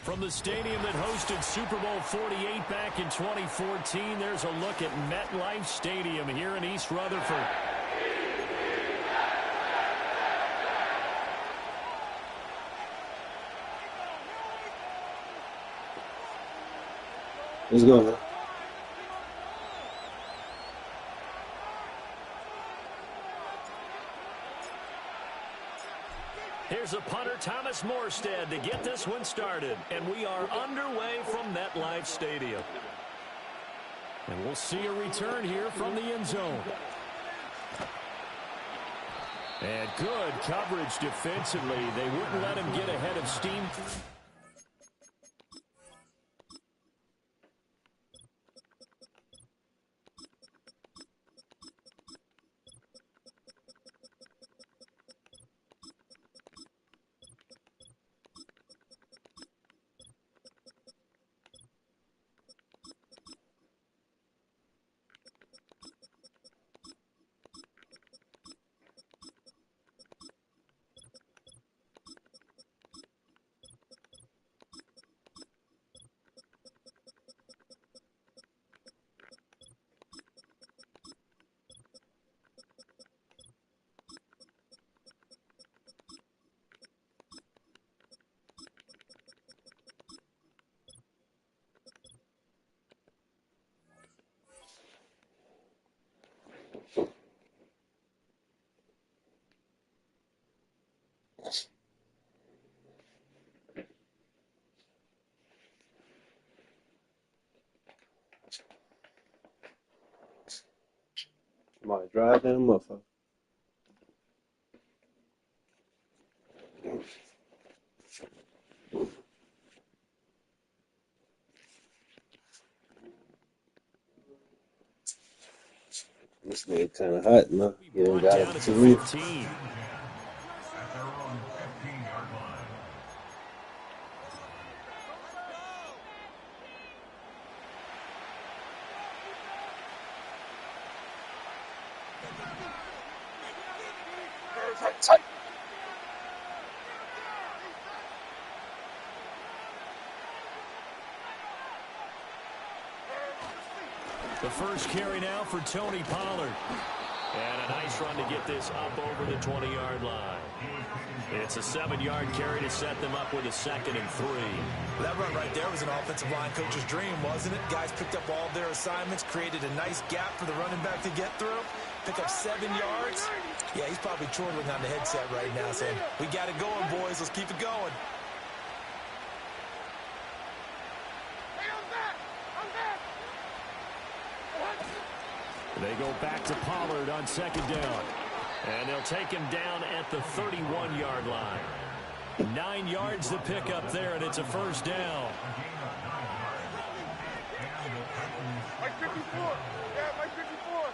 From the stadium that hosted Super Bowl 48 back in 2014, there's a look at MetLife Stadium here in East Rutherford. Let's go, man. Here's a punter, Thomas Morstead, to get this one started. And we are underway from MetLife Stadium. And we'll see a return here from the end zone. And good coverage defensively. They wouldn't let him get ahead of steam. Somebody drive that motherfucker. This nigga kind of hot, man. You done got it to me. The first carry now for Tony Pollard. And a nice run to get this up over the 20-yard line. It's a 7-yard carry to set them up with a 2nd and 3. That run right there was an offensive line coach's dream, wasn't it? Guys picked up all their assignments, created a nice gap for the running back to get through, pick up 7 yards. Yeah, he's probably chortling on the headset right now saying, we got it going, boys. Let's keep it going. They go back to Pollard on 2nd down. And they'll take him down at the 31-yard line. 9 yards to pick up there, and it's a 1st down. Mike 54. Yeah, Mike 54.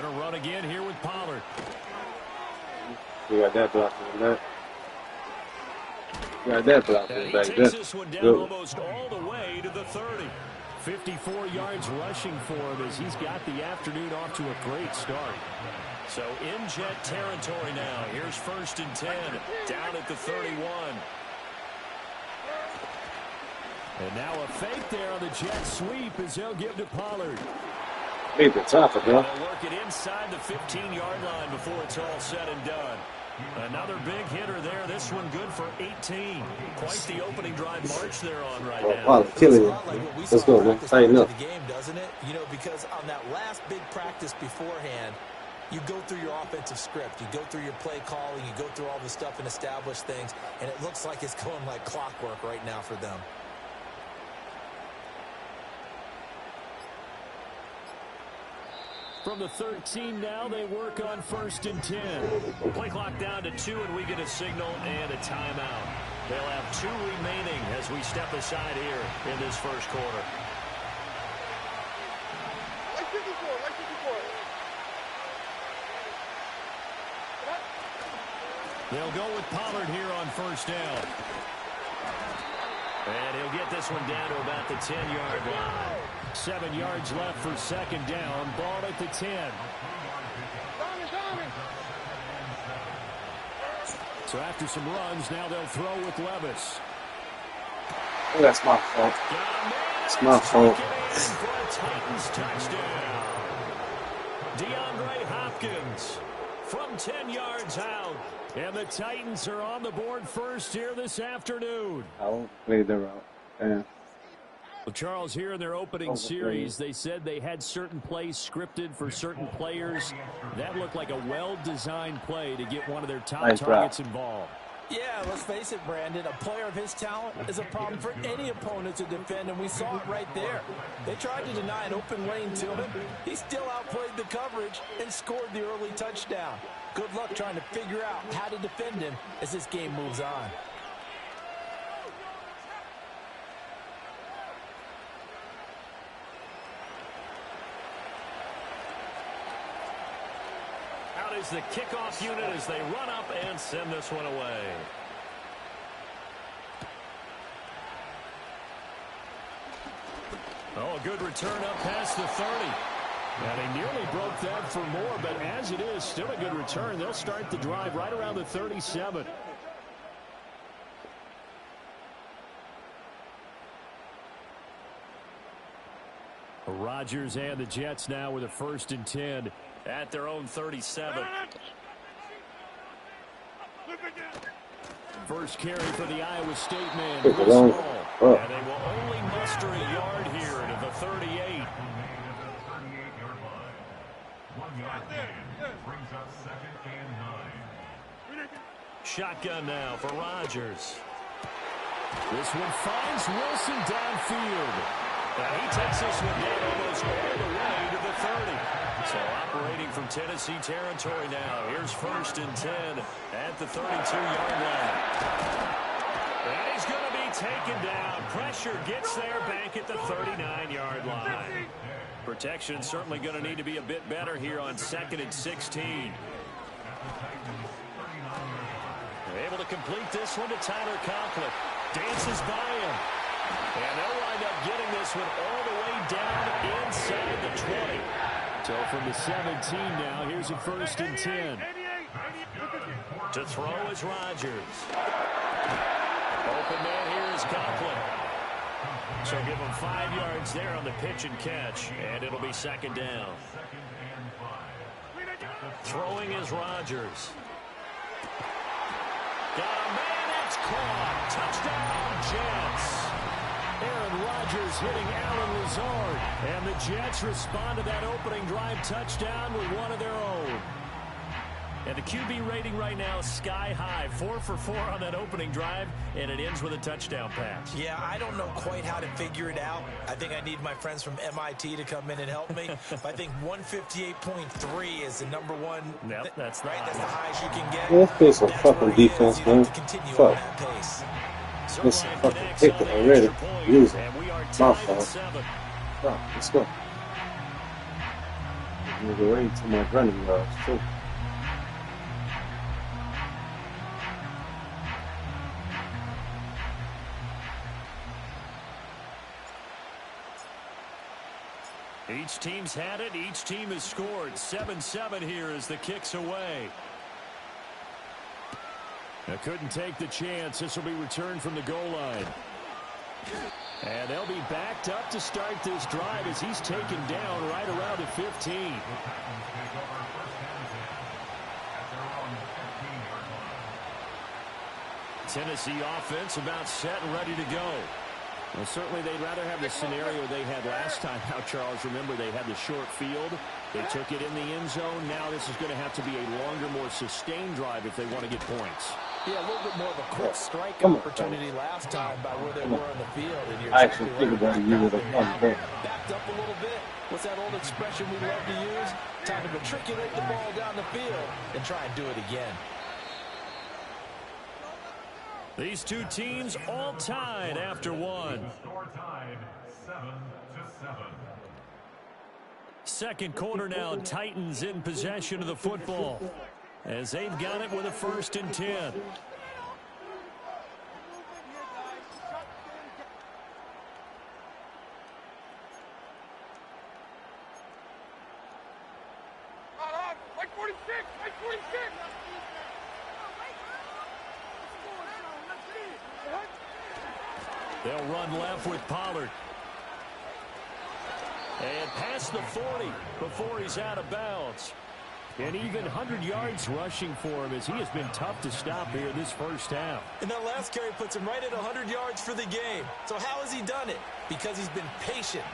Gonna run again here with Pollard. We got that block on that. Got that block And he back takes there. this one down Good. almost all the way to the 30. 54 yards rushing for him as he's got the afternoon off to a great start. So in Jet territory now. Here's 1st and 10 down at the 31. And now a fake there on the Jet sweep as they'll give to Pollard. Made the top of They'll that. work it inside the 15-yard line before it's all said and done. Another big hitter there. This one good for 18. Quite the opening drive march they're on right now. Pollard killing it. Let's go, man. Tighten up. The game, doesn't it? You know, because on that last big practice beforehand, you go through your offensive script. You go through your play calling. You go through all the stuff and establish things. And it looks like it's going like clockwork right now for them. From the 13 now, they work on 1st and 10. Play clock down to 2, and we get a signal and a timeout. They'll have 2 remaining as we step aside here in this first quarter. Like 54, like 54. They'll go with Pollard here on 1st down. And he'll get this one down to about the 10-yard line. 7 yards left for 2nd down. Ball at the 10. So after some runs, now they'll throw with Levis. Oh, that's my fault. It's my fault. For a Titans touchdown. DeAndre Hopkins from 10 yards out. And the Titans are on the board first here this afternoon. I'll play the route. Yeah. Well, Charles, here in their opening series, they said they had certain plays scripted for certain players. That looked like a well-designed play to get one of their top targets involved. Yeah, let's face it, Brandon. A player of his talent is a problem for any opponent to defend, and we saw it right there. They tried to deny an open lane to him. He still outplayed the coverage and scored the early touchdown. Good luck trying to figure out how to defend him as this game moves on. Out is the kickoff unit as they run up and send this one away. Oh, a good return up past the 30. And he nearly broke that for more, but as it is, still a good return. They'll start the drive right around the 37. Rodgers and the Jets now with a 1st and 10 at their own 37. First carry for the Iowa State man. And they will only muster a yard here to the 38. Shotgun now for Rodgers. This one finds Wilson downfield. And he takes this one down almost all the way to the 30. So operating from Tennessee territory now. Here's 1st and 10 at the 32-yard line. And he's going to be taken down. Pressure gets there back at the 39-yard line. Protection certainly going to need to be a bit better here on 2nd and 16. They're able to complete this one to Tyler Conklin. Dances by him. And they'll wind up getting this one all the way down inside the 20. So from the 17 now, here's a 1st and 10. To throw is Rodgers. Open man here is Conklin. So give him 5 yards there on the pitch and catch, and it'll be 2nd down. Throwing is Rodgers. Got a man, it's caught. Touchdown, Jets. Aaron Rodgers hitting Allen Lazard. And the Jets respond to that opening drive touchdown with one of their own. And the QB rating right now is sky high. 4 for 4 on that opening drive, and it ends with a touchdown pass. Yeah, I don't know quite how to figure it out. I think I need my friends from MIT to come in and help me. I think 158.3 is the number one. Yep, that's right. That's the highest you can get. Let's play some fucking defense, man. Fuck. Let's fucking take it already. Use it. My fault. Fuck, let's go. I'm gonna go right into my running yards, too. Each team's had it. Each team has scored. 7-7 here as the kick's away. They couldn't take the chance. This will be returned from the goal line. And they'll be backed up to start this drive as he's taken down right around the 15. Tennessee offense about set and ready to go. Well, certainly they'd rather have the scenario they had last time out, Charles. Remember, they had the short field. They took it in the end zone. Now this is going to have to be a longer, more sustained drive if they want to get points. Yeah, a little bit more of a quick strike opportunity last time by where they were on the field. And you're I actually think about it. You would have come back. Backed up a little bit. What's that old expression we love to use? Time to matriculate the ball down the field and try and do it again. These two teams all tied after one. Second quarter now, Titans in possession of the football as they've got it with a 1st and 10. Like 46, like 46. They'll run left with Pollard. And past the 40 before he's out of bounds. And even 100 yards rushing for him as he has been tough to stop here this first half. And that last carry puts him right at 100 yards for the game. So how has he done it? Because he's been patient,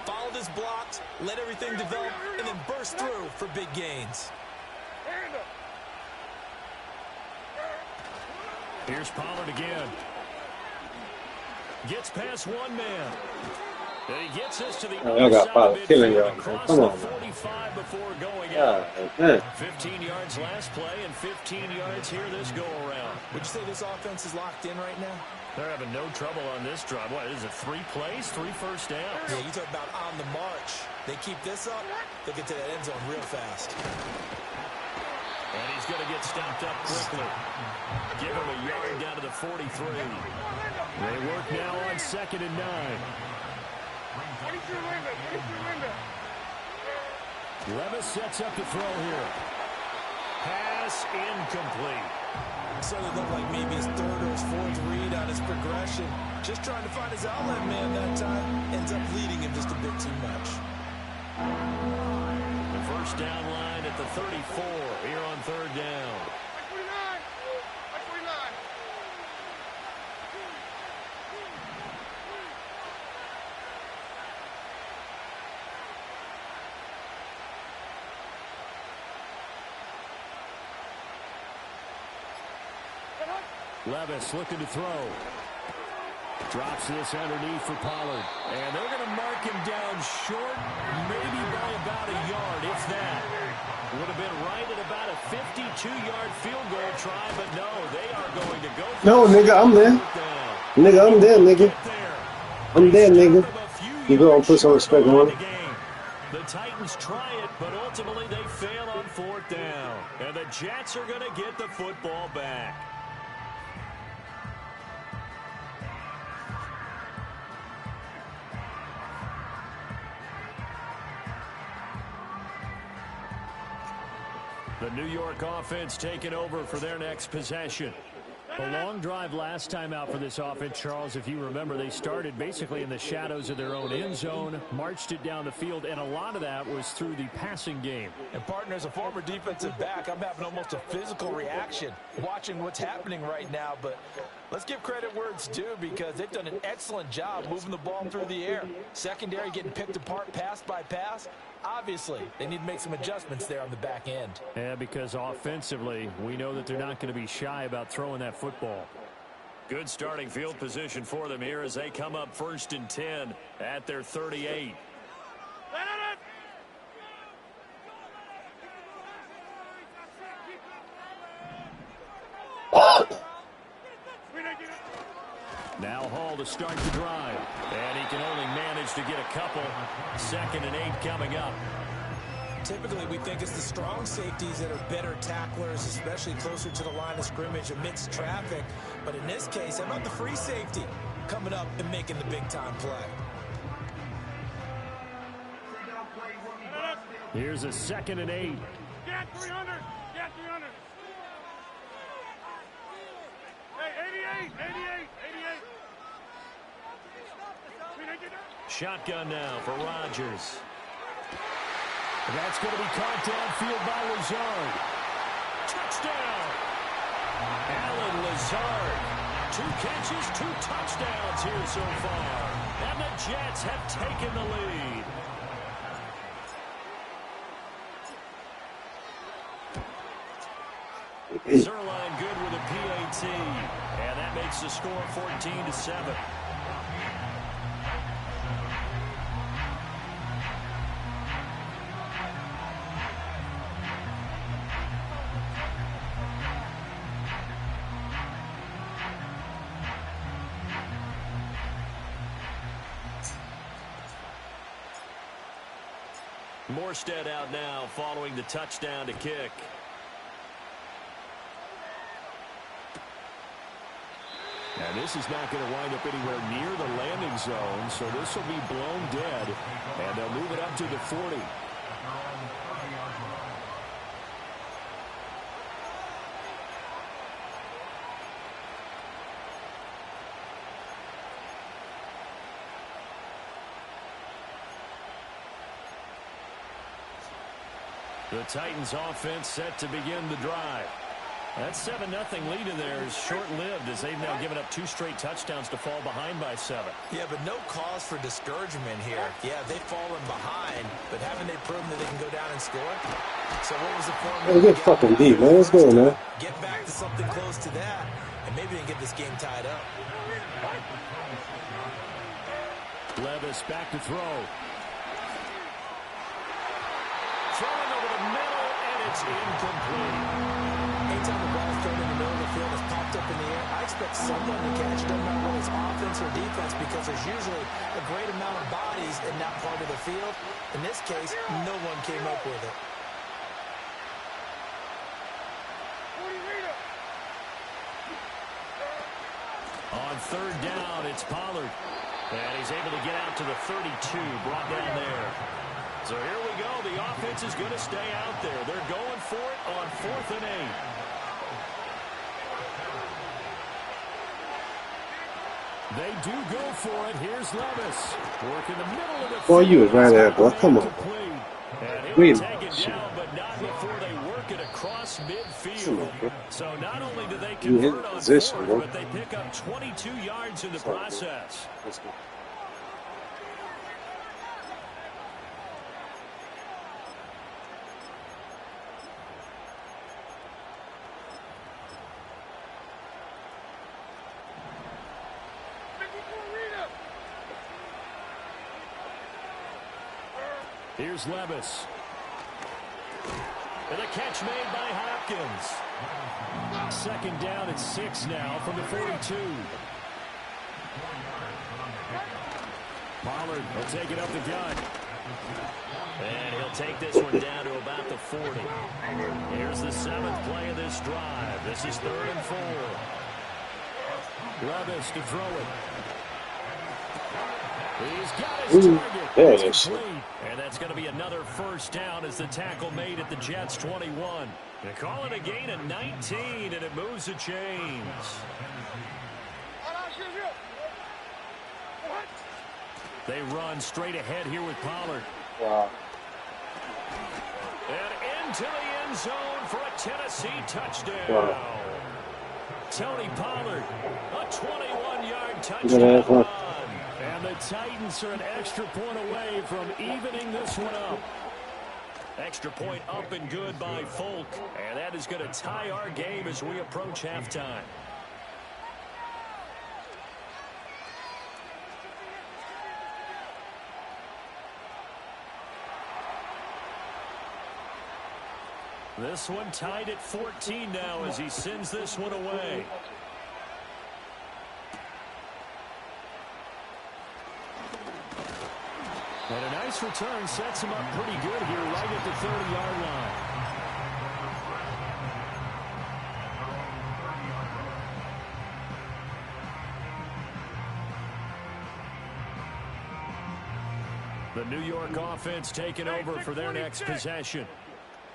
followed his blocks, let everything develop, and then burst through for big gains. Here's Pollard again. Gets past one man. And he gets us to the I got Pollard killing y'all. Come on, 45 before going out. 15 yards last play and 15 yards here this go-around. Would you say this offense is locked in right now? They're having no trouble on this drive. What is it, 3 plays, 3 first downs? Yeah, you talk about on the march. They keep this up, they'll get to that end zone real fast. And he's going to get stopped up quickly. Give him a yard down to the 43. They work now on 2nd and 9. Levis sets up to throw here. Pass incomplete. Certainly looked like maybe his 3rd or his 4th read on his progression. Just trying to find his outlet man that time. Ends up leading him just a bit too much. The first down line at the 34 here on 3rd down. Levis looking to throw. Drops this underneath for Pollard. And they're going to mark him down short, maybe by about a yard, if that. Would have been right at about a 52-yard field goal try, but no, they are going to go for no, nigga, I'm there. Nigga, I'm there, nigga. I'm there, nigga. You go and put some respect on it. The Titans try it, but ultimately they fail on 4th down. And the Jets are going to get the football back. The New York offense taking over for their next possession. A long drive last time out for this offense, Charles. If you remember, they started basically in the shadows of their own end zone, marched it down the field, and a lot of that was through the passing game. And, partner, as a former defensive back, I'm having almost a physical reaction watching what's happening right now. But let's give credit where it's due because they've done an excellent job moving the ball through the air. Secondary getting picked apart pass by pass. Obviously, they need to make some adjustments there on the back end. Yeah, because offensively, we know that they're not going to be shy about throwing that football. Good starting field position for them here as they come up 1st and 10 at their 38. Now Hall to start the drive. And he can only manage to get a couple. 2nd and 8 coming up. Typically, we think it's the strong safeties that are better tacklers, especially closer to the line of scrimmage amidst traffic. But in this case, how about the free safety coming up and making the big-time play? Here's a 2nd and 8. Get 300. Get 300. Hey, 88. 88. 88. Shotgun now for Rodgers. That's going to be caught downfield by Lazard. Touchdown! Alan Lazard. 2 catches, 2 touchdowns here so far. And the Jets have taken the lead. Zerline good with a PAT. And that makes the score 14-7. Morstead out now following the touchdown to kick. And this is not going to wind up anywhere near the landing zone, so this will be blown dead, and they'll move it up to the 40. The Titans offense set to begin the drive. That 7-0 lead in there is short-lived as they've now given up 2 straight touchdowns to fall behind by 7. Yeah, but no cause for discouragement here. Yeah, they've fallen behind, but haven't they proven that they can go down and score? So what was the formula? Hey, get fucking deep, man. Let's go, man. Get back to something close to that, and maybe they can get this game tied up. Levis back to throw. Throwing over the middle, and it's incomplete. Anytime the ball's thrown in the middle of the field, it's popped up in the air, I expect someone to catch it, no matter whether it's offense or defense, because there's usually a great amount of bodies in that part of the field. In this case, no one came up with it. On 3rd down, it's Pollard. And he's able to get out to the 32, brought down there. So here we go. The offense is going to stay out there. They're going for it on 4th and 8. They do go for it. Here's Levis. Work in the middle of the field. Boy, you was right there, boy. Come on. And Wait. he'll take it down, but not before they work it across midfield. So not only do they convert on 4th, but they pick up 22 yards in the process. Here's Levis. And a catch made by Hopkins. 2nd down and 6 now from the 42. Pollard will take it up the gut. And he'll take this one down to about the 40. Here's the 7th play of this drive. This is 3rd and 4. Levis to throw it. He's got his target. There it is. And that's going to be another 1st down as the tackle made at the Jets' 21. They call it a gain of 19, and it moves the chains. They run straight ahead here with Pollard. Wow. And into the end zone for a Tennessee touchdown. Wow. Tony Pollard, a 21-yard touchdown run. And the Titans are an extra point away from evening this one up. Extra point up and good by Folk. And that is going to tie our game as we approach halftime. This one tied at 14 now as he sends this one away. And a nice return sets him up pretty good here right at the 30-yard line. The New York offense taking over for their next possession.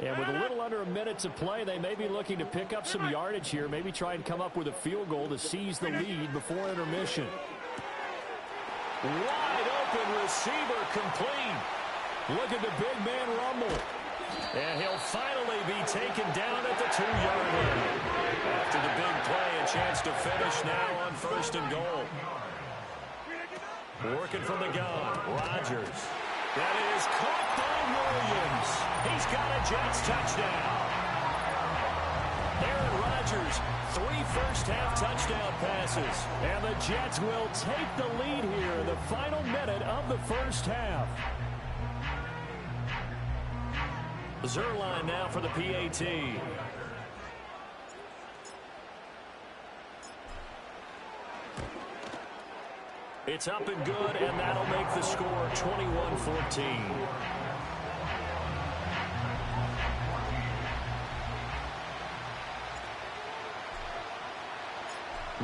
And with a little under a minute to play, they may be looking to pick up some yardage here, maybe try and come up with a field goal to seize the lead before intermission. Wide open receiver complete. Look at the big man rumble. And he'll finally be taken down at the 2-yard line. After the big play, a chance to finish now on 1st and goal. Working from the gun, Rodgers. That is caught by Williams. He's got a Jets touchdown. Aaron Rodgers, 3 first-half touchdown passes. And the Jets will take the lead here in the final minute of the first half. Zerline now for the PAT. It's up and good, and that'll make the score 21-14.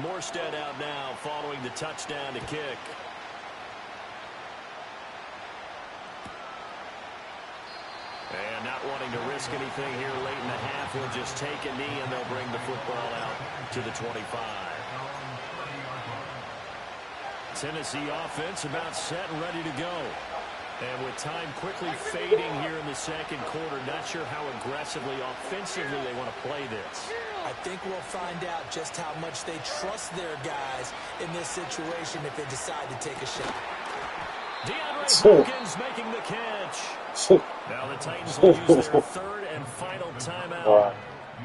Morstead out now following the touchdown to kick. And not wanting to risk anything here late in the half, he'll just take a knee and they'll bring the football out to the 25. Tennessee offense about set and ready to go. And with time quickly fading here in the second quarter, not sure how aggressively, offensively they want to play this. I think we'll find out just how much they trust their guys in this situation if they decide to take a shot. DeAndre Hopkins making the catch. Now the Titans will use their third and final timeout.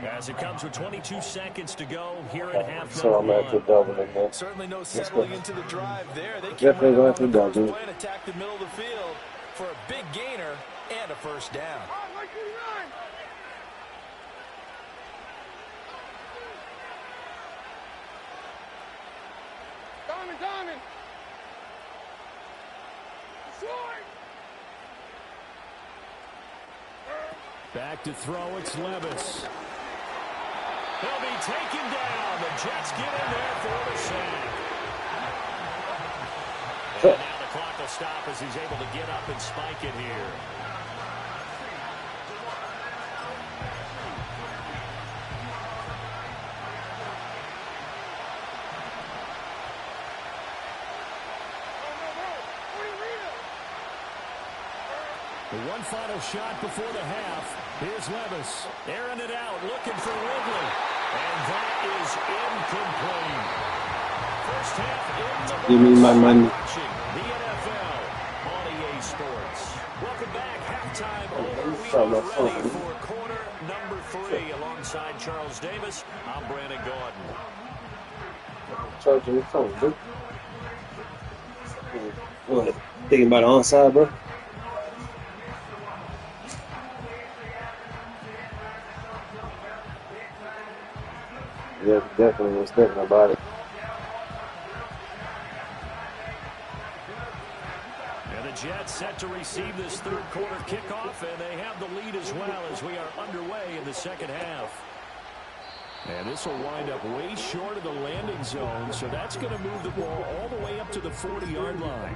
As it comes with 22 seconds to go here at half So I'm at the double again. Certainly no settling into the drive there. They Definitely going to double. play and attack the middle of the field for a big gainer and a first down. Diamond. Back to throw, it's Levis. He'll be taken down. The Jets get in there for the sack. And now the clock will stop as he's able to get up and spike it here. The one final shot before the half. Here's Levis. Airing it out, looking for Ridley. And that is incomplete. First half in the Give me my money. Watching the NFL on EA Sports. Welcome back. Halftime over. We are ready for quarter number 3. Alongside Charles Davis, I'm Brandon Gordon. Charging the phone, dude. What? Thinking about the onside, bro? Yeah, definitely was thinking about it. And the Jets set to receive this third quarter kickoff, and they have the lead as well as we are underway in the second half. And this will wind up way short of the landing zone, so that's going to move the ball all the way up to the 40-yard line.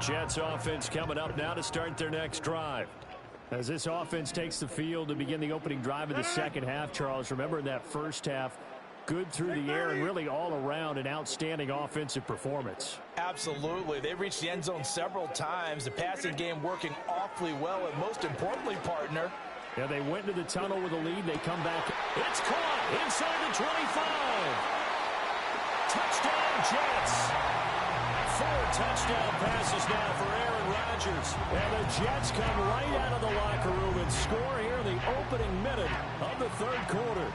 Jets offense coming up now to start their next drive. As this offense takes the field to begin the opening drive of the second half, Charles, remember in that first half, good through the air and really all around an outstanding offensive performance. Absolutely. They've reached the end zone several times. The passing game working awfully well, and most importantly, partner. Yeah, they went into the tunnel with a lead. They come back. It's caught inside the 25. Touchdown, Jets. 4 touchdown passes now for Aaron Rodgers. And the Jets come right out of the locker room and score here in the opening minute of the third quarter.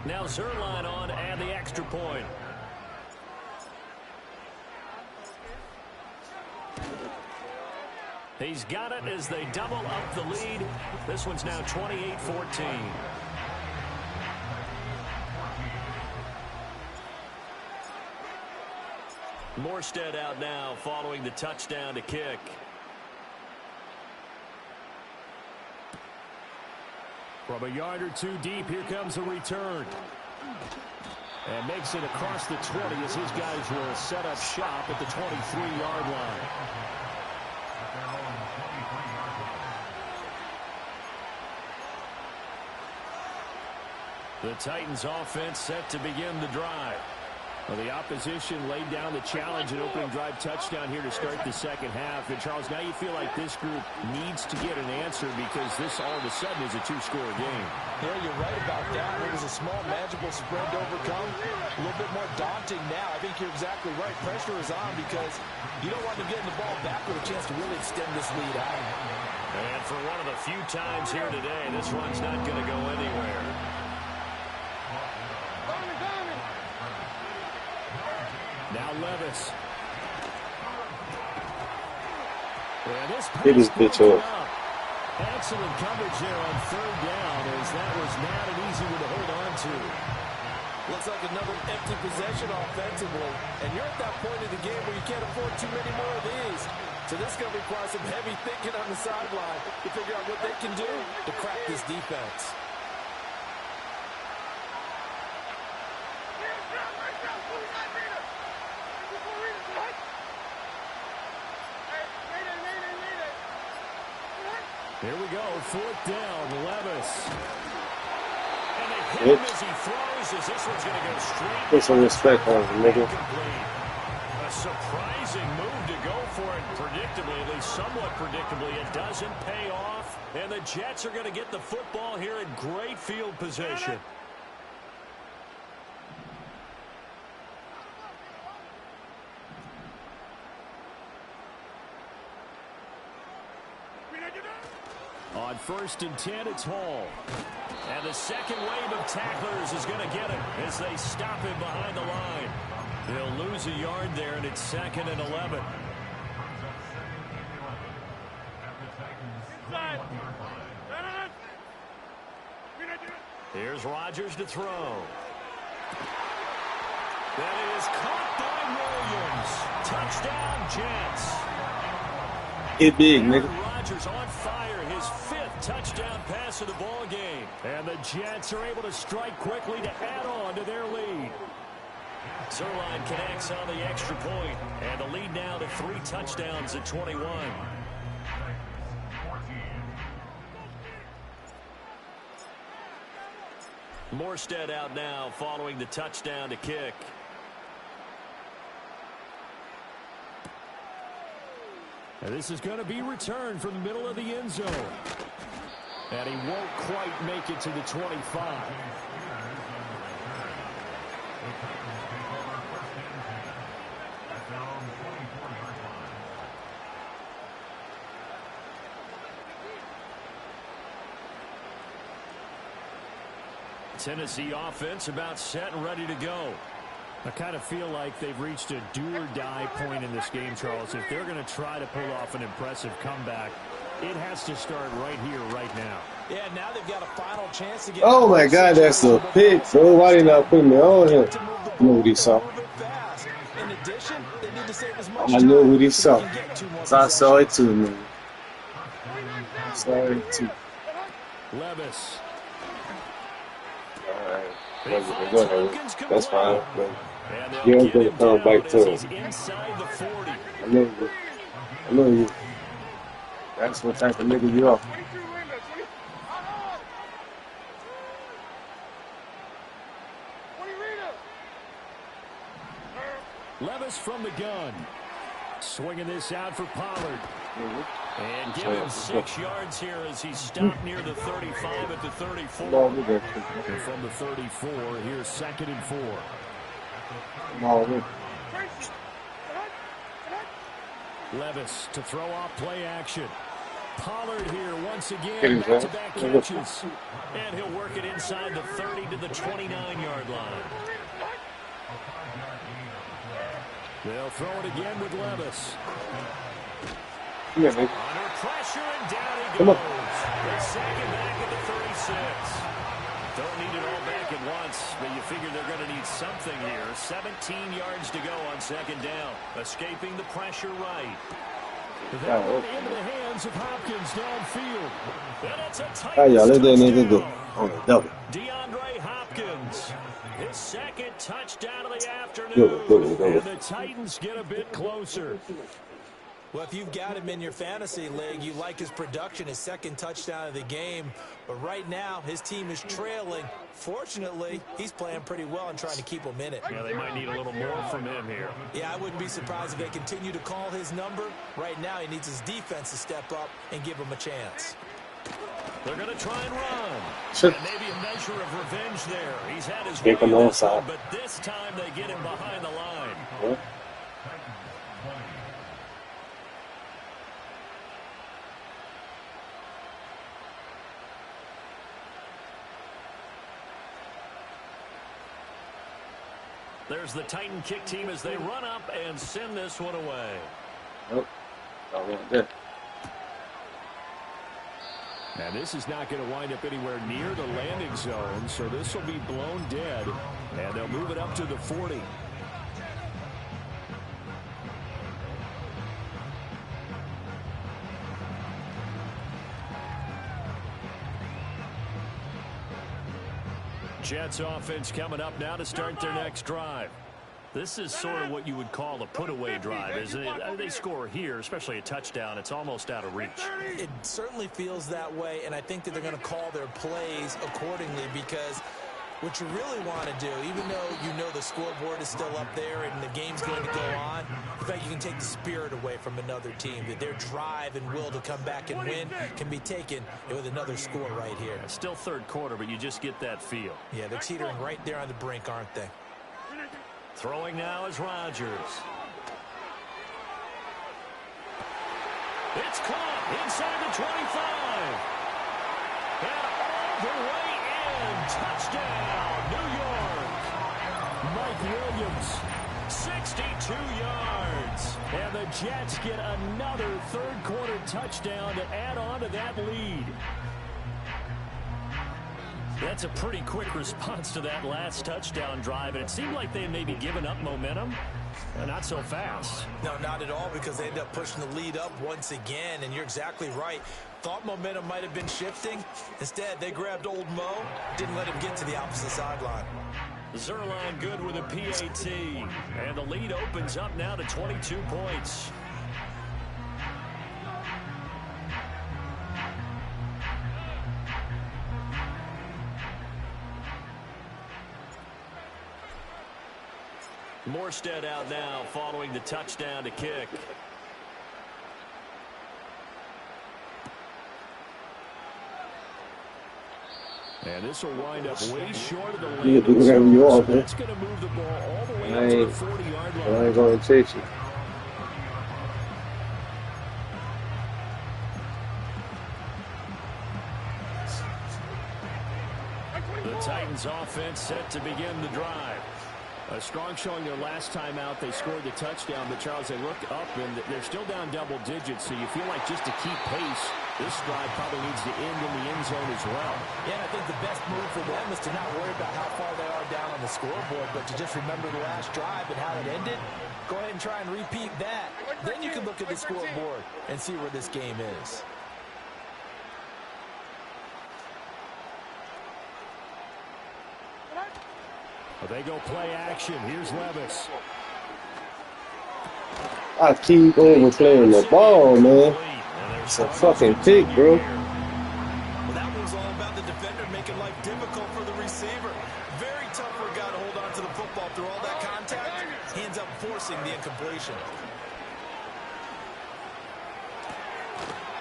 Now Zerline on and the extra point. He's got it as they double up the lead. This one's now 28-14. Morstead out now following the touchdown to kick. From a yard or two deep, here comes a return. And makes it across the 20 as his guys will set up shop at the 23-yard line. The Titans offense set to begin the drive. Well, the opposition laid down the challenge, an opening drive touchdown here to start the second half. And, Charles, now you feel like this group needs to get an answer because this all of a sudden is a two-score game. Yeah, you're right about that. It was a small, manageable spread to overcome. A little bit more daunting now. I think you're exactly right. Pressure is on because you don't want them getting the ball back with a chance to really extend this lead out. And for one of the few times here today, this run's not going to go anywhere. Now Levis. Hit his bitch off. Excellent coverage there on third down, as that was not an easy one to hold on to. Looks like another empty possession offensively. And you're at that point of the game where you can't afford too many more of these. So this is going to require some heavy thinking on the sideline to figure out what they can do to crack this defense. Here we go, fourth down, Levis. And they hit him as he throws, as this one's going to go straight. Put some respect on him, nigga. A surprising move to go for it predictably, at least somewhat predictably. It doesn't pay off, and the Jets are going to get the football here in great field position. On 1st and 10, it's Hall. And the second wave of tacklers is going to get him as they stop him behind the line. They'll lose a yard there, and it's 2nd and 11. Here's Rodgers to throw. That is caught by Williams. Touchdown, Jets. Hit big, nigga. Rodgers on fire, his 5th touchdown pass of the ball game. And the Jets are able to strike quickly to add on to their lead. Zerline connects on the extra point, and the lead now to 3 touchdowns at 21. Morstead out now following the touchdown to kick. And this is going to be returned from the middle of the end zone. And he won't quite make it to the 25. Tennessee offense about set and ready to go. I kind of feel like they've reached a do-or-die point in this game, Charles. If they're going to try to pull off an impressive comeback, it has to start right here, right now. Yeah, now they've got a final chance to get. Oh my God, that's a pick, bro. Why did not put me on him? I know what he saw. In addition, they need to save as much I know what he saw. I saw it too, man. I saw it too. Levis. All right. That's fine. But yeah, I'm going to come back to him. I know you. That's what type of nigga you are. Levis from the gun. Swinging this out for Pollard. And give him 6 yards here as he stopped near the 35 at the 34. And from the 34, here's 2nd and 4. Levis to throw off play action. Pollard here once again, back-to-back catches. And he'll work it inside the 30 to the 29-yard line. They'll throw it again with Levis. Yeah, under pressure and down he goes. They're second back at the 36. Don't need it all back at once, but you figure they're going to need something here. 17 yards to go on 2nd down. Escaping the pressure right. That one into the hands of Hopkins downfield. And it's a tight double. DeAndre Hopkins. His 2nd touchdown of the afternoon. And the Titans get a bit closer. Well, if you've got him in your fantasy league, you like his production, his second touchdown of the game. But right now, his team is trailing. Fortunately, he's playing pretty well and trying to keep them in it. Yeah, they might need a little more from him here. Yeah, I wouldn't be surprised if they continue to call his number. Right now, he needs his defense to step up and give him a chance. They're going to try and run. Sure. And maybe a measure of revenge there. He's had his Kick him way on this one, side. but this time they get him behind the line. Yeah. There's the Titan kick team as they run up and send this one away. Nope. I want that. And this is not going to wind up anywhere near the landing zone, so this will be blown dead, and they'll move it up to the 40. Jets offense coming up now to start their next drive. This is sort of what you would call a put-away drive, isn't it? They score here, especially a touchdown. It's almost out of reach. It certainly feels that way, and I think that they're going to call their plays accordingly because what you really want to do, even though you know the scoreboard is still up there and the game's going to go on, in fact, you can take the spirit away from another team, that their drive and will to come back and win can be taken with another score right here. Still third quarter, but you just get that feel. Yeah, they're teetering right there on the brink, aren't they? Throwing now is Rodgers. It's caught inside the 25. And all the way in. Touchdown, New York. Mike Williams, 62 yards. And the Jets get another third quarter touchdown to add on to that lead. That's a pretty quick response to that last touchdown drive, and it seemed like they had maybe given up momentum. Not so fast. No, not at all, because they ended up pushing the lead up once again, and you're exactly right. Thought momentum might have been shifting. Instead, they grabbed old Mo, didn't let him get to the opposite sideline. Zerline good with a PAT, and the lead opens up now to 22 points. Morstead out now following the touchdown to kick. And this will wind up way short of the lane. You can do whatever you want, man. That's going to move the ball all the way up to the 40-yard line. I ain't going to chase you. The Titans offense set to begin the drive. A strong showing their last time out. They scored the touchdown, but Charles, they look up and they're still down double digits, so you feel like just to keep pace, this drive probably needs to end in the end zone as well. Yeah, and I think the best move for them is to not worry about how far they are down on the scoreboard, but to just remember the last drive and how it ended. Go ahead and try and repeat that. Then you can look at the scoreboard and see where this game is. They go play action. Here's Levis. I keep overplaying the ball, man. It's a fucking pick, bro. Well, that was all about the defender making life difficult for the receiver. Very tough for a guy to hold on to the football through all that contact. He ends up forcing the incompletion.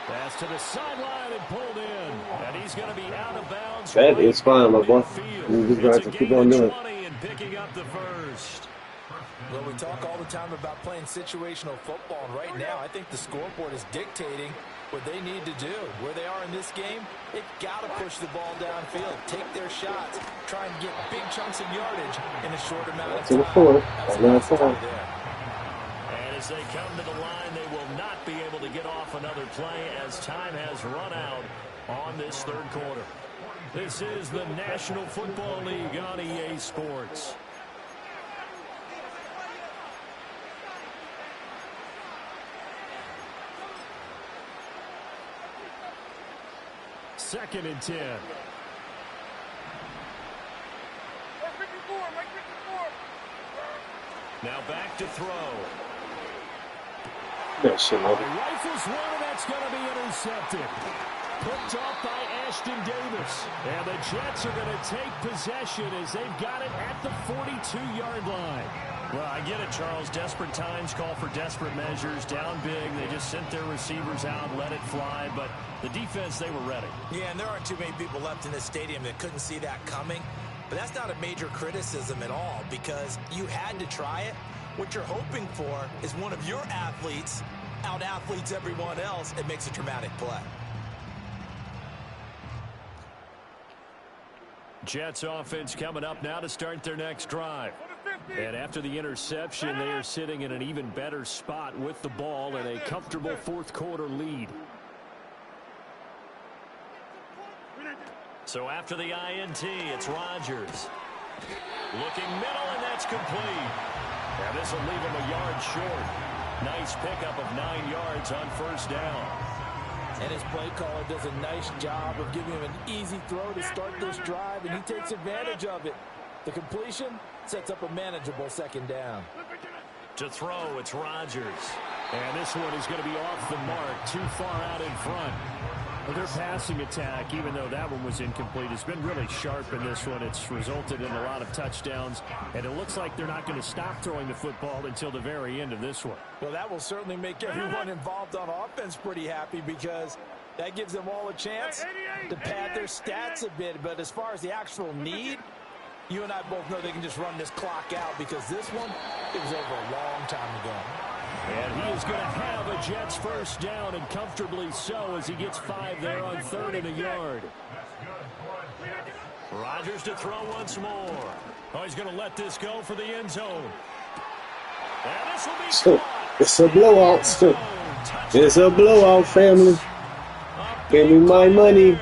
Pass to the sideline and pulled in. And he's going to be out of bounds. That is fine, my boy. You just got to keep on doing it. Picking up the first. Well, we talk all the time about playing situational football, and right now I think the scoreboard is dictating what they need to do. Where they are in this game, they've got to push the ball downfield, take their shots, try and get big chunks of yardage in a short amount of time. To the fourth. And as they come to the line, they will not be able to get off another play as time has run out on this third quarter. This is the National Football League on EA Sports. Second and 10. Now back to throw. That shit, man. Rifles one, and that's going to be intercepted. Picked off by Ashton Davis. And the Jets are going to take possession as they've got it at the 42-yard line. Well, I get it, Charles. Desperate times call for desperate measures. Down big. They just sent their receivers out, let it fly. But the defense, they were ready. Yeah, and there aren't too many people left in this stadium that couldn't see that coming. But that's not a major criticism at all because you had to try it. What you're hoping for is one of your athletes out-athletes everyone else and makes a dramatic play. Jets offense coming up now to start their next drive. And after the interception, they are sitting in an even better spot with the ball and a comfortable fourth quarter lead. So after the INT, it's Rodgers. Looking middle, and that's complete. Now this will leave him a yard short. Nice pickup of 9 yards on first down. And his play caller does a nice job of giving him an easy throw to start this drive, and he takes advantage of it. The completion sets up a manageable second down. To throw, it's Rodgers. And this one is going to be off the mark, too far out in front. Well, their passing attack, even though that one was incomplete, has been really sharp in this one. It's resulted in a lot of touchdowns, and it looks like they're not going to stop throwing the football until the very end of this one. Well, that will certainly make everyone involved on offense pretty happy because that gives them all a chance to pad their stats a bit. But as far as the actual need, you and I both know they can just run this clock out because this one, it was over a long time ago. And he is going to have a Jets first down, and comfortably so as he gets 5 there on 3rd and a yard. Rodgers to throw once more. Oh, he's going to let this go for the end zone. And this will be caught. It's a blowout. It's a blowout, family. Give me my money.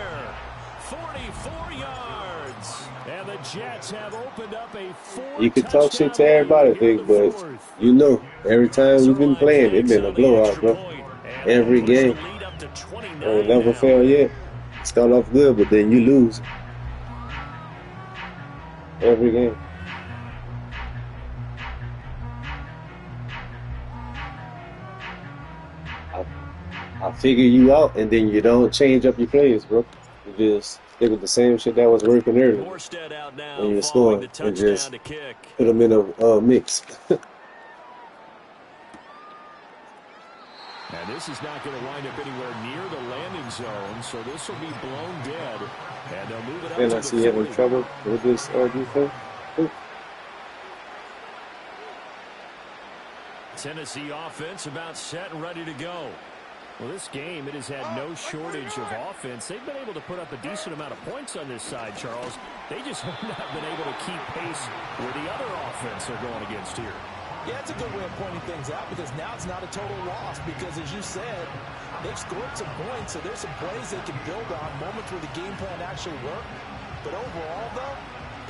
44 yards. And the Jets have opened up a 4-touchdown. You can talk shit to everybody, Vic, but you know, every time we've been playing, it's been a blowout, bro. Every game. And never fail yet. Start off good, but then you lose. Every game. I figure you out, and then you don't change up your plays, bro. You just stick with the same shit that was working earlier when you're scoring, and just put them in a mix. And this is not going to wind up anywhere near the landing zone, so this will be blown dead. And they'll move it up. And I see you having trouble with this defense. Tennessee offense about set and ready to go. Well, this game, it has had no shortage of offense. They've been able to put up a decent amount of points on this side, Charles. They just have not been able to keep pace with the other offense they're going against here. Yeah, it's a good way of pointing things out because now it's not a total loss because, as you said, they've scored some points, so there's some plays they can build on, moments where the game plan actually worked. But overall, though,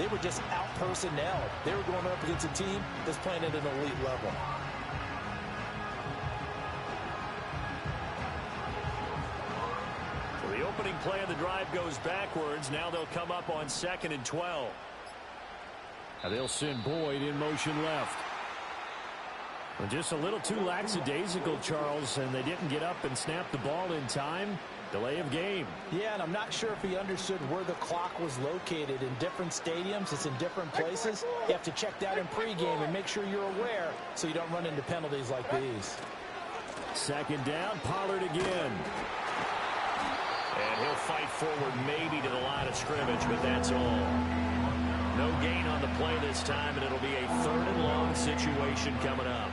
they were just out-personnelled. They were going up against a team that's playing at an elite level. The opening play of the drive goes backwards. Now they'll come up on 2nd and 12. Now they'll send Boyd in motion left. Well, just a little too lackadaisical, Charles, and they didn't get up and snap the ball in time. Delay of game. Yeah, and I'm not sure if he understood where the clock was located. In different stadiums, it's in different places. You have to check that in pregame and make sure you're aware so you don't run into penalties like these. 2nd down, Pollard again. And he'll fight forward maybe to the line of scrimmage, but that's all. No gain on the play this time, and it'll be a 3rd and long situation coming up.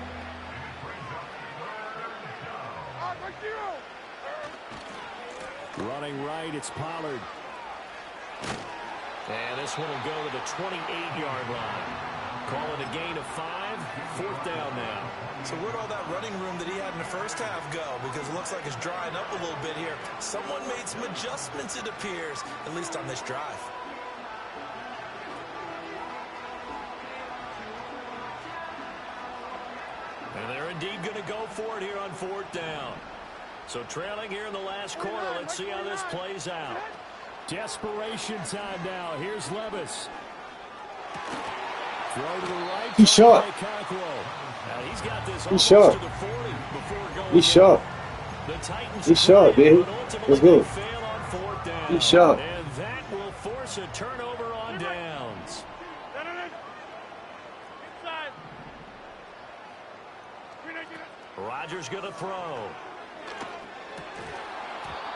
Running right, it's Pollard. And this one will go to the 28-yard line. Call it a gain of 5, 4th down now. So where'd all that running room that he had in the first half go? Because it looks like it's drying up a little bit here. Someone made some adjustments, it appears, at least on this drive. And they're indeed going to go for it here on 4th down. So trailing here in the last quarter. Let's see how this plays out. Desperation time now. Here's Levis. Throw to the right. He's short. He's got this He's short. to the 40 before going He's short. The Titans He's short, baby. Let's go. fail on 4th down. He's short. And that will force a turnover on downs. Rodgers going to throw.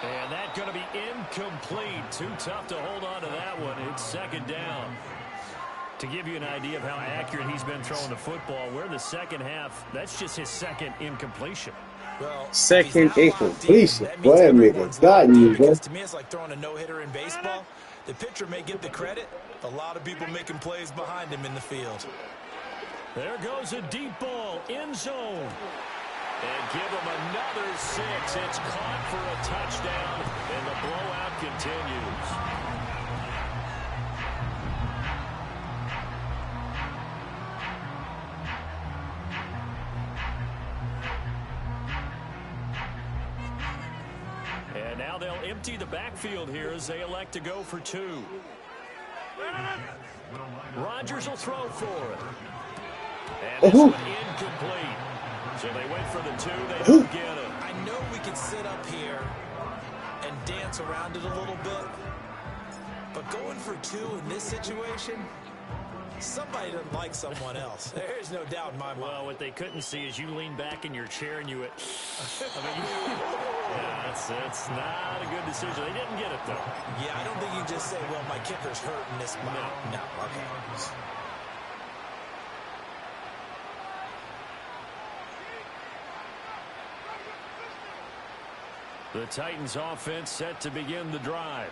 And that's going to be incomplete. Too tough to hold on to that one. It's 2nd down. To give you an idea of how accurate he's been throwing the football, we're in the second half. That's just his 2nd incompletion. Well, second incompletion. Go ahead, nigga. God, you, bro. To me, it's like throwing a no-hitter in baseball. The pitcher may get the credit. A lot of people making plays behind him in the field. There goes a deep ball, end zone. And give him another 6. It's caught for a touchdown, and the blowout continues. And now they'll empty the backfield here as they elect to go for 2. Rodgers will throw for it. And this one incomplete. So they went for the 2. They don't get it. I know we could sit up here and dance around it a little bit, but going for 2 in this situation, somebody doesn't like someone else. There's no doubt in my mind. Well, what they couldn't see is you lean back in your chair and you went, yeah, it's not a good decision. They didn't get it, though. Yeah, I don't think you can just say, well, my kicker's hurting this spot. No, okay. The Titans offense set to begin the drive.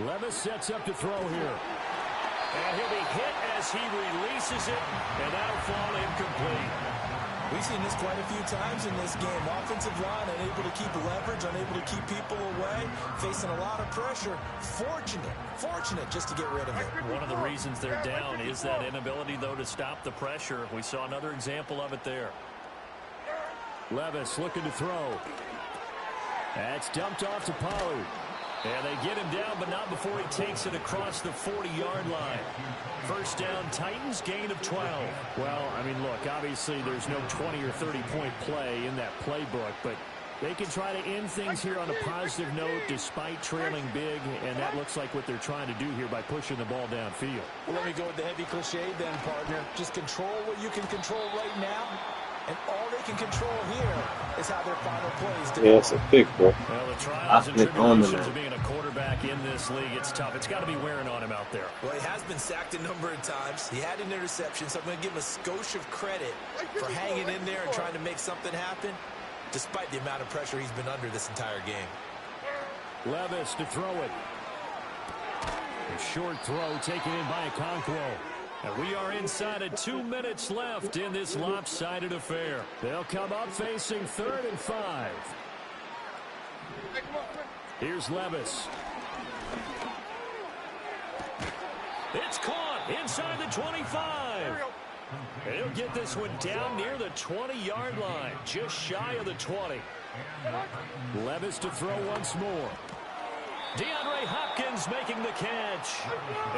Levis sets up to throw here. And he'll be hit as he releases it, and that'll fall incomplete. We've seen this quite a few times in this game. Offensive line unable to keep leverage, unable to keep people away, facing a lot of pressure. Fortunate just to get rid of it. One of the reasons they're down is that inability, though, to stop the pressure. We saw another example of it there. Levis looking to throw. That's dumped off to Pollard. And they get him down, but not before he takes it across the 40-yard line. First down, Titans, gain of 12. Well, I mean, look, obviously there's no 20 or 30-point play in that playbook, but they can try to end things here on a positive note despite trailing big, and that looks like what they're trying to do here by pushing the ball downfield. Well, let me go with the heavy cliche then, partner. Just control what you can control right now. And all they can control here is how their final plays develop. Yeah, it's a pick, bro. Well, the trials and tribulations of being a quarterback in this league, it's tough. It's got to be wearing on him out there. Well, he has been sacked a number of times. He had an interception, so I'm going to give him a skosh of credit for hanging in there and trying to make something happen, despite the amount of pressure he's been under this entire game. Levis to throw it. A short throw taken in by Okonkwo. And we are inside of 2 minutes left in this lopsided affair. They'll come up facing 3rd and 5. Here's Levis. It's caught inside the 25. And he'll get this one down near the 20-yard line, just shy of the 20. Levis to throw once more. DeAndre Hopkins making the catch.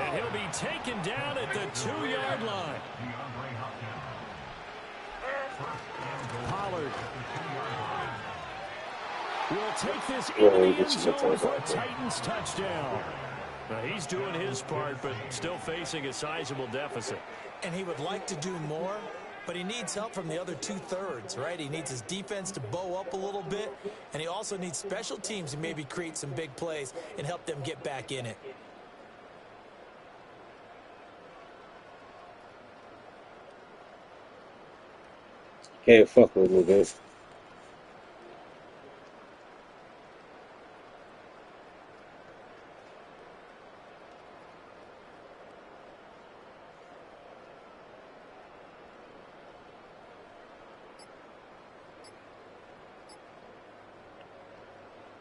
And he'll be taken down at the 2-yard line. Pollard will take this into the end zone for a Titans touchdown. Now, he's doing his part, but still facing a sizable deficit. And he would like to do more, but he needs help from the other 2/3, right? He needs his defense to bow up a little bit, and he also needs special teams to maybe create some big plays and help them get back in it. Can't fuck with me, baby.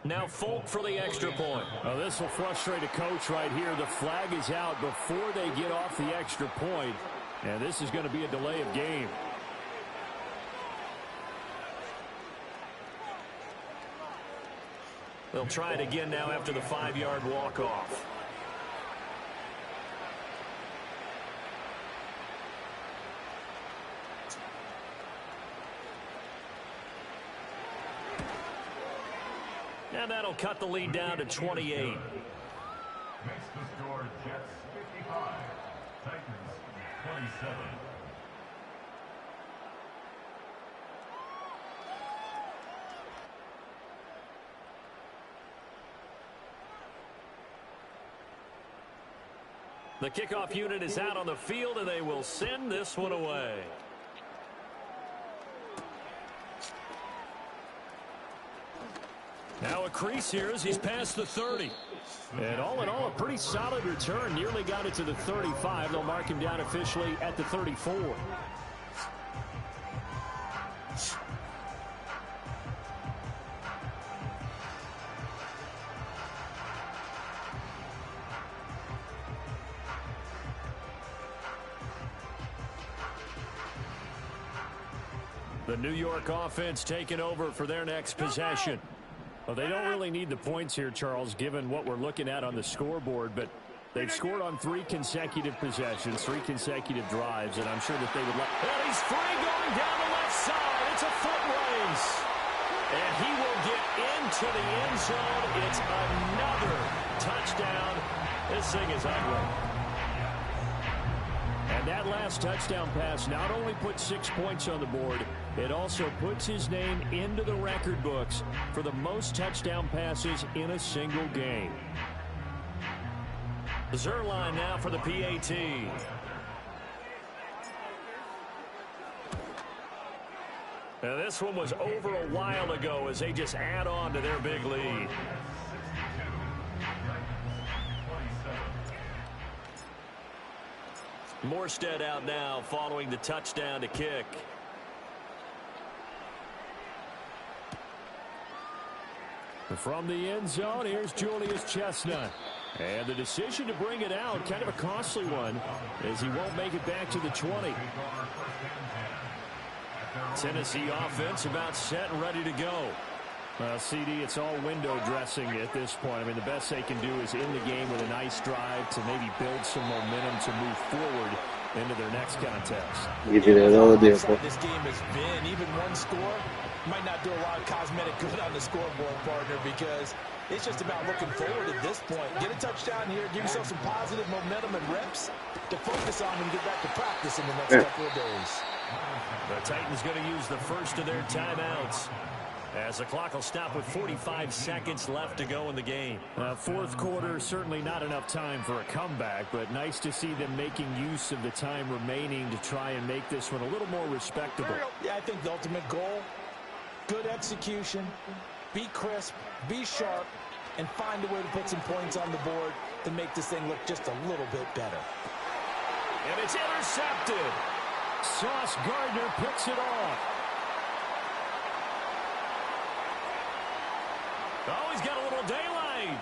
Now Folk for the extra point. Well, this will frustrate a coach right here. The flag is out before they get off the extra point, and this is going to be a delay of game. They'll try it again now after the 5-yard walk-off. And that'll cut the lead down to 28. Makes the score Jets 55, Titans 27. The kickoff unit is out on the field, and they will send this one away. Now a crease here as he's past the 30. And all in all, a pretty solid return. Nearly got it to the 35. They'll mark him down officially at the 34. The New York offense taking over for their next possession. Well, they don't really need the points here, Charles, given what we're looking at on the scoreboard, but they've scored on 3 consecutive possessions, 3 consecutive drives, and I'm sure that they would like. And he's free going down the left side. It's a foot race. And he will get into the end zone. It's another touchdown. This thing is ugly. And that last touchdown pass not only put 6 points on the board, it also puts his name into the record books for the most touchdown passes in a single game. Zerline now for the PAT. Now this one was over a while ago as they just add on to their big lead. Morstead out now following the touchdown to kick. From the end zone, here's Julius Chestnut. And the decision to bring it out, kind of a costly one, as he won't make it back to the 20. Tennessee offense about set and ready to go. CD, it's all window dressing at this point. I mean, the best they can do is end the game with a nice drive to maybe build some momentum to move forward into their next contest. Give you that all day. This game has been, even one score might not do a lot of cosmetic good on the scoreboard, partner, because it's just about looking forward at this point. Get a touchdown here, give yourself some positive momentum and reps to focus on and get back to practice in the next couple of days. The Titans going to use the first of their timeouts, as the clock will stop with 45 seconds left to go in the game. Fourth quarter, certainly not enough time for a comeback, but nice to see them making use of the time remaining to try and make this one a little more respectable. Yeah, I think the ultimate goal, good execution, be crisp, be sharp, and find a way to put some points on the board to make this thing look just a little bit better. And it's intercepted. Sauce Gardner picks it off. Oh, he's got a little daylight.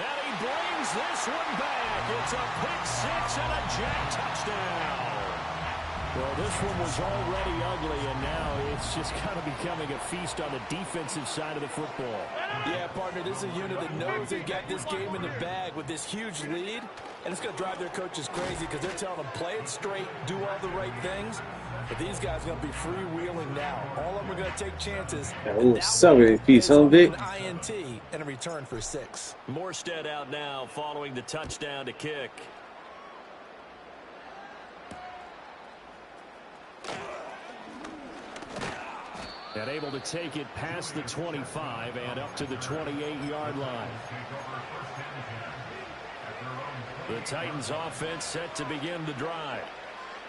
And he brings this one back. It's a pick six and a Jet touchdown. Well, this one was already ugly, and now it's just kind of becoming a feast on the defensive side of the football. Yeah, partner, this is a unit that knows they've got this game in the bag with this huge lead, and it's going to drive their coaches crazy because they're telling them, play it straight, do all the right things. But these guys are going to be freewheeling now. All of them are going to take chances. Sorry, piece, huh, Vic? An INT and a return for 6. Morstead out now following the touchdown to kick. And able to take it past the 25 and up to the 28-yard line. The Titans offense set to begin the drive.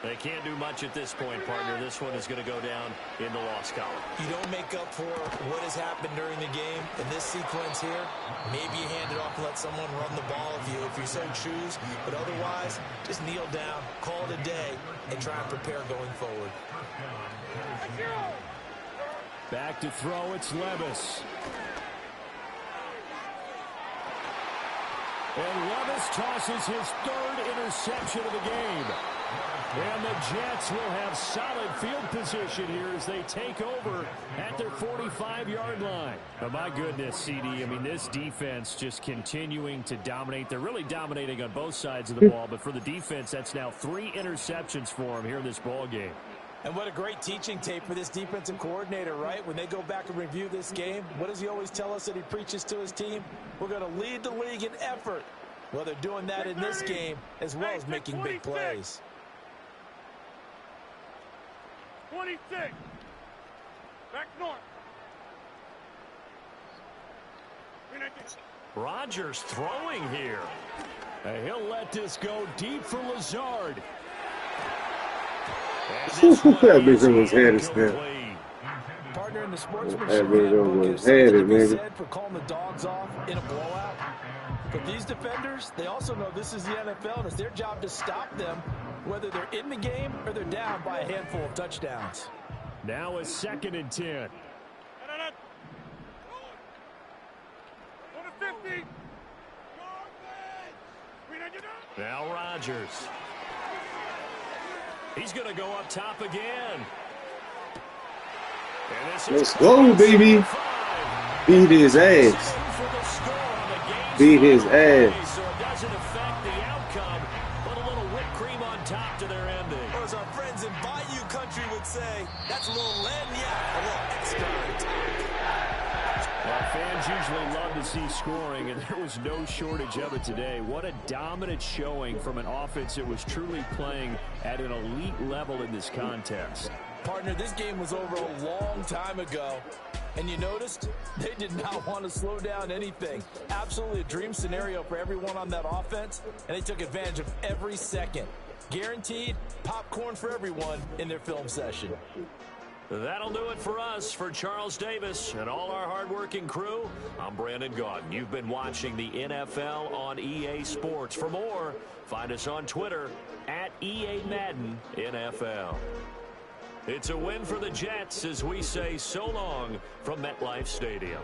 They can't do much at this point, partner. This one is going to go down in the loss column. You don't make up for what has happened during the game in this sequence here. Maybe you hand it off and let someone run the ball if you so choose. But otherwise, just kneel down, call it a day, and try and prepare going forward. Back to throw, it's Levis. And Levis tosses his 3rd interception of the game. And the Jets will have solid field position here as they take over at their 45-yard line. Oh, my goodness, CD. I mean, this defense just continuing to dominate. They're really dominating on both sides of the ball. But for the defense, that's now 3 interceptions for them here in this ball game. And what a great teaching tape for this defensive coordinator, right? When they go back and review this game, what does he always tell us that he preaches to his team? We're going to lead the league in effort. Well, they're doing that in this game as well as making big plays. 26. Back north. Rodgers throwing here. And he'll let this go deep for Lazard. That bitch on his head is still. Partner in the sportsmanship That bitch handbook on is his head, something to be nigga. said for calling the dogs off in a blowout. But these defenders, they also know this is the NFL, and it's their job to stop them, whether they're in the game or they're down by a handful of touchdowns. Now a 2nd and 10. Go to 50. Now Rodgers. He's going to go up top again. And this Let's go, baby. Beat his ass. Beat his ass. So it doesn't affect the outcome, but a little whipped cream on top to their ending. Or as our friends in Bayou Country would say, that's a little lagniappe, a little extra on top. Well, fans usually love to see scoring, and there was no shortage of it today. What a dominant showing from an offense that was truly playing at an elite level in this contest. Partner, this game was over a long time ago. And you noticed they did not want to slow down anything. Absolutely a dream scenario for everyone on that offense, and they took advantage of every second. Guaranteed popcorn for everyone in their film session. That'll do it for us. For Charles Davis and all our hardworking crew, I'm Brandon Gaudin. You've been watching the NFL on EA Sports. For more, find us on Twitter at EA Madden NFL. It's a win for the Jets as we say so long from MetLife Stadium.